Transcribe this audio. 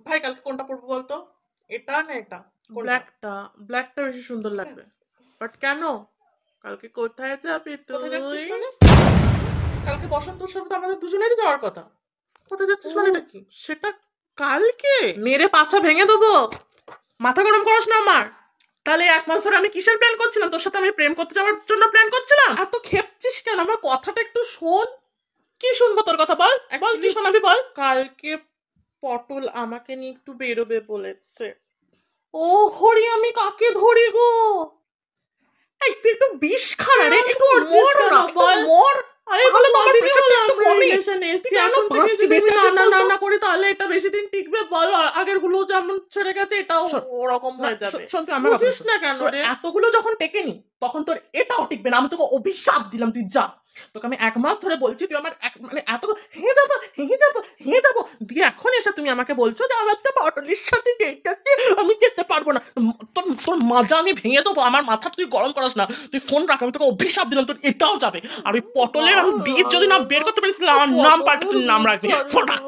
ভাই কালকে কোনটা পরবো বলতো? এটা না এটা? ব্ল্যাকটা বেশি সুন্দর লাগবে। বাট কেন? কালকে কোথায় যাবি তুই? কোথায় যাচ্ছিস মানে? কালকে বসন্ত উৎসবে তো আমাদের দুজনেরই যাওয়ার কথা। কোথায় যাচ্ছিস মানে এটা কি? সেটা কালকে মেরে পাছা ভেঙে দেবো। মাথা গরম করাস না আমার। তাহলে 1 মাস ধরে আমি কিসের প্ল্যান করছিলাম? তোর সাথে আমি প্রেম করতে যাওয়ার জন্য প্ল্যান করছিলাম। এত খেপছিস কেন? আমার কথাটা একটু শোন। কি শুনবো তোর কথা? বল বল, কি শোনাবি বল। কালকে পটল আমাকে নিয়ে একটু বেরোবে বলেছে। ও হরি, আমি কাকে ধরি গো? এই তুই একটু বিষ খা না রে, একটু মর না, বল মর। তাহলে তো আমার প্রেশারটা একটু কমে। এখন থেকে যদি না করি তাহলে এটা বেশি দিন টিকবে? বল, আগের গুলো যেমন ছেড়ে গেছে এটাও ওরকম হয়ে যাবে। শোন, তুই আমার বুঝিস না কেন রে? এতগুলো যখন টেকেনি তখন তোর এটাও টিকবে না। আমি তোকে অভিশাপ দিলাম, তুই যা। তোকে আমি 1 মাস ধরে বলছি, তুই আমার মানে এত হেঁ যাবো দিয়ে এখন এসে তুমি আমাকে বলছো যে আমার তো পটলের সাথে ডেট আছে, আমি যেতে পারবো না। তোর তোর মাজা আমি ভেঙে দেবো। আমার মাথা তুই গরম করাস না। তুই ফোন রাখ, আমি তোকে অভিশাপ দিলাম, তোর এটাও যাবে। আর ওই পটলের আমি বীজ যদি না বের করতে পারিস আমার নাম পাল্টে তুই নাম রাখবি। ফোন রাখ।